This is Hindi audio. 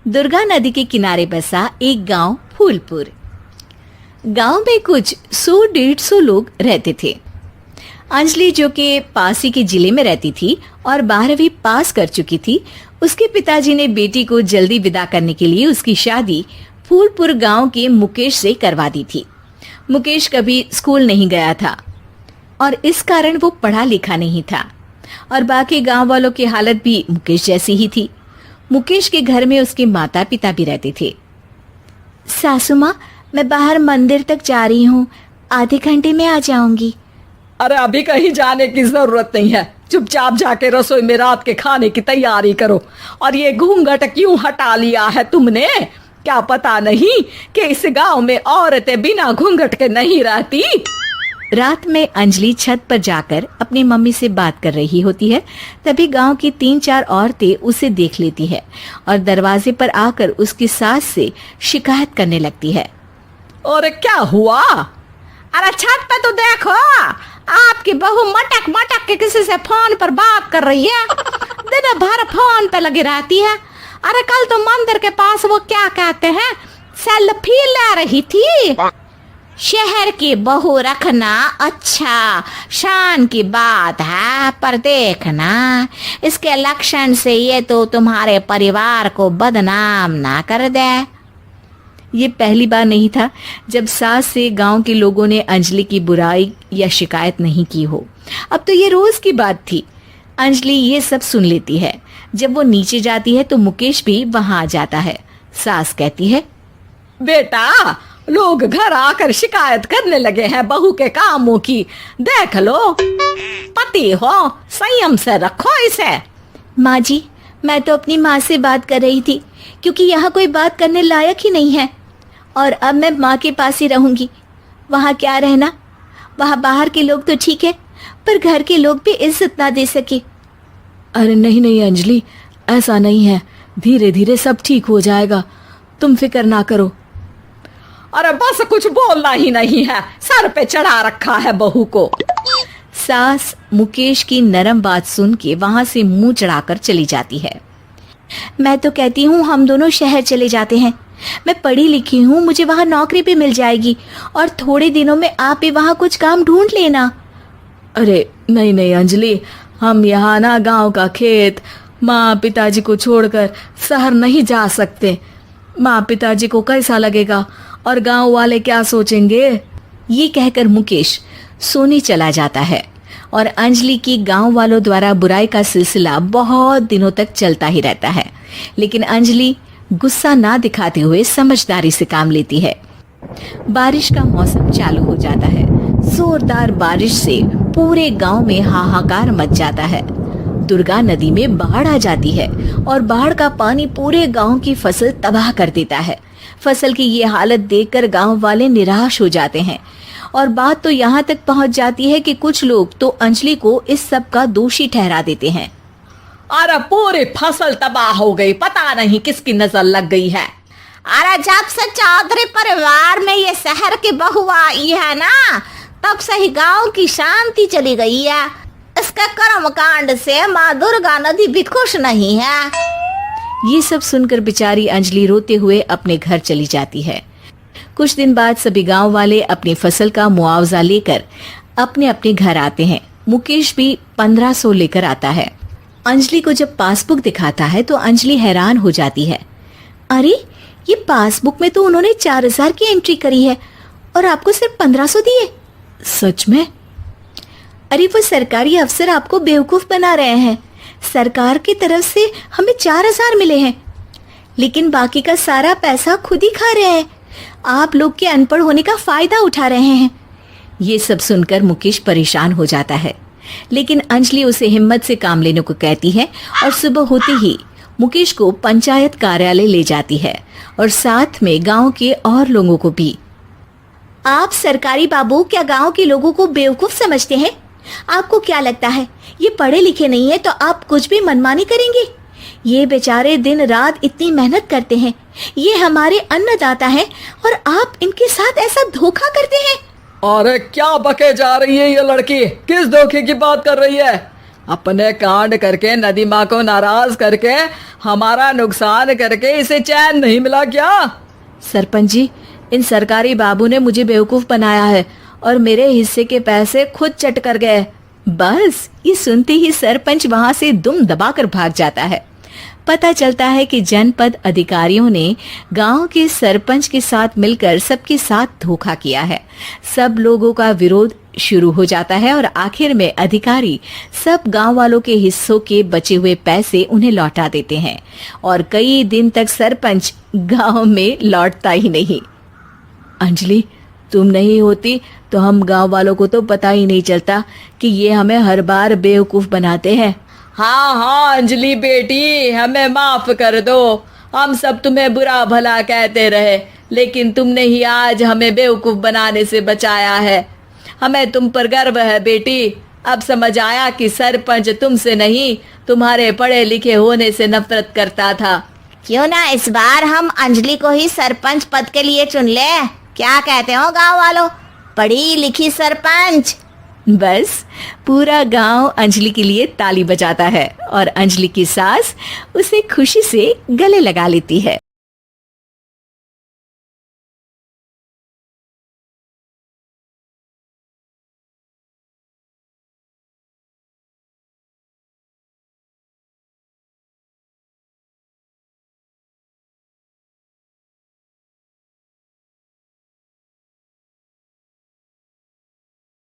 दुर्गा नदी के किनारे बसा एक गांव फूलपुर। गांव में कुछ 100-150 लोग रहते थे। अंजलि, जो कि पास ही के जिले में रहती थी और 12वीं पास कर चुकी थी, उसके पिताजी ने बेटी को जल्दी विदा करने के लिए उसकी शादी फूलपुर गांव के मुकेश से करवा दी थी। मुकेश कभी स्कूल नहीं गया था और इस कारण वो पढ़ा लिखा नहीं था और बाकी गांव वालों की हालत भी मुकेश जैसी ही थी। मुकेश के घर में उसके माता पिता भी रहते थे। सासू माँ, मैं बाहर मंदिर तक जा रही हूँ, आधे घंटे में आ जाऊंगी। अरे अभी कहीं जाने की जरूरत नहीं है, चुपचाप जाके रसोई में रात के खाने की तैयारी करो। और ये घूंघट क्यों हटा लिया है तुमने? क्या पता नहीं कि इस गांव में औरतें बिना घूंघट के नहीं रहती? रात में अंजलि छत पर जाकर अपनी मम्मी से बात कर रही होती है। तभी गांव की 3-4 औरतें उसे देख लेती है और दरवाजे पर आकर उसकी सास से शिकायत करने लगती है। और क्या हुआ? अरे छत पे तो देखो, आपकी बहू मटक मटक के किसी से फोन पर बात कर रही है। दिन भर फोन पे लगी रहती है। अरे कल तो मंदिर के पास वो क्या कहते हैं, सेल्फी ले रही थी। शहर की बहू रखना अच्छा शान की बात है, पर देखना इसके लक्षण से ये तो तुम्हारे परिवार को बदनाम ना कर दे। ये पहली बार नहीं था जब सास से गांव के लोगों ने अंजलि की बुराई या शिकायत नहीं की हो। अब तो ये रोज की बात थी। अंजलि ये सब सुन लेती है। जब वो नीचे जाती है तो मुकेश भी वहां आ जाता है। सास कहती है, बेटा, लोग घर आकर शिकायत करने लगे हैं बहू के कामों की। देख लो, पति हो, संयम से रखो इसे। माँ जी, मैं तो अपनी माँ से बात कर रही थी क्योंकि यहाँ कोई बात करने लायक ही नहीं है और अब मैं माँ के पास ही रहूंगी। वहाँ क्या रहना, वहाँ बाहर के लोग तो ठीक है पर घर के लोग भी इज्जत ना दे सके। अरे नहीं नहीं अंजलि, ऐसा नहीं है, धीरे धीरे सब ठीक हो जाएगा, तुम फिक्र ना करो। अरे बस कुछ बोलना ही नहीं है, सर पे चढ़ा रखा है बहू को। सास मुकेश की नरम बात सुन के वहां से मुंह चढ़ाकर चली जाती है। मैं तो कहती हूँ हम दोनों शहर चले जाते हैं। मैं पढ़ी लिखी हूँ, मुझे वहाँ नौकरी भी मिल जाएगी और थोड़े दिनों में आप भी वहाँ कुछ काम ढूंढ लेना। अरे नहीं नहीं अंजलि, हम यहाँ ना गांव का खेत, माँ पिताजी को छोड़कर शहर नहीं जा सकते। माँ पिताजी को कैसा लगेगा और गांव वाले क्या सोचेंगे? ये कहकर मुकेश सोने चला जाता है और अंजलि की गांव वालों द्वारा बुराई का सिलसिला बहुत दिनों तक चलता ही रहता है। लेकिन अंजलि गुस्सा ना दिखाते हुए समझदारी से काम लेती है। बारिश का मौसम चालू हो जाता है। जोरदार बारिश से पूरे गांव में हाहाकार मच जाता है। दुर्गा नदी में बाढ़ आ जाती है और बाढ़ का पानी पूरे गांव की फसल तबाह कर देता है। फसल की ये हालत देखकर गांव वाले निराश हो जाते हैं और बात तो यहाँ तक पहुँच जाती है कि कुछ लोग तो अंजलि को इस सब का दोषी ठहरा देते हैं। अरे पूरी फसल तबाह हो गई, पता नहीं किसकी नजर लग गई है। अरे जब से चौधरी परिवार में ये शहर की बहू आई है ना, तब से ही गांव की शांति चली गई है। इसके कर्म कांड से माँ दुर्गा नदी भी खुश नहीं है। ये सब सुनकर बेचारी अंजलि रोते हुए अपने घर चली जाती है। कुछ दिन बाद सभी गांव वाले अपनी फसल का मुआवजा लेकर अपने अपने घर आते हैं। मुकेश भी 1500 लेकर आता है। अंजलि को जब पासबुक दिखाता है तो अंजलि हैरान हो जाती है। अरे ये पासबुक में तो उन्होंने 4000 की एंट्री करी है और आपको सिर्फ 1500 दिए। सच में? अरे वो सरकारी अफसर आपको बेवकूफ बना रहे हैं। सरकार की तरफ से हमें 4000 मिले हैं लेकिन बाकी का सारा पैसा खुद ही खा रहे हैं। आप लोग के अनपढ़ होने का फायदा उठा रहे हैं। ये सब सुनकर मुकेश परेशान हो जाता है लेकिन अंजलि उसे हिम्मत से काम लेने को कहती है और सुबह होते ही मुकेश को पंचायत कार्यालय ले जाती है और साथ में गांव के और लोगों को भी। आप सरकारी बाबू क्या गांव के लोगों को बेवकूफ समझते हैं? आपको क्या लगता है ये पढ़े लिखे नहीं है तो आप कुछ भी मनमानी करेंगे? ये बेचारे दिन रात इतनी मेहनत करते हैं, ये हमारे अन्नदाता हैं और आप इनके साथ ऐसा धोखा करते हैं। अरे क्या बके जा रही है ये लड़की, किस धोखे की बात कर रही है? अपने कांड करके नदी माँ को नाराज करके हमारा नुकसान करके इसे चैन नहीं मिला क्या? सरपंच जी, इन सरकारी बाबू ने मुझे बेवकूफ बनाया है और मेरे हिस्से के पैसे खुद चट कर गए। बस ये सुनते ही सरपंच वहां से दुम दबाकर भाग जाता है। पता चलता है कि जनपद अधिकारियों ने गांव के सरपंच के साथ मिलकर सबके साथ धोखा किया है। सब लोगों का विरोध शुरू हो जाता है और आखिर में अधिकारी सब गांव वालों के हिस्सों के बचे हुए पैसे उन्हें लौटा देते हैं और कई दिन तक सरपंच गांव में लौटता ही नहीं। अंजलि, तुम नहीं होती तो हम गांव वालों को तो पता ही नहीं चलता कि ये हमें हर बार बेवकूफ बनाते हैं। हाँ हाँ अंजलि बेटी, हमें माफ कर दो। हम सब तुम्हें बुरा भला कहते रहे, लेकिन तुमने ही आज हमें बेवकूफ बनाने से बचाया है। हमें तुम पर गर्व है बेटी। अब समझ आया कि सरपंच तुमसे नहीं, तुम्हारे पढ़े लिखे होने से नफरत करता था। क्यों ना इस बार हम अंजलि को ही सरपंच पद के लिए चुन ले? क्या कहते हो गांव वालों? पढ़ी लिखी सरपंच। बस पूरा गांव अंजलि के लिए ताली बजाता है और अंजलि की सास उसे खुशी से गले लगा लेती है।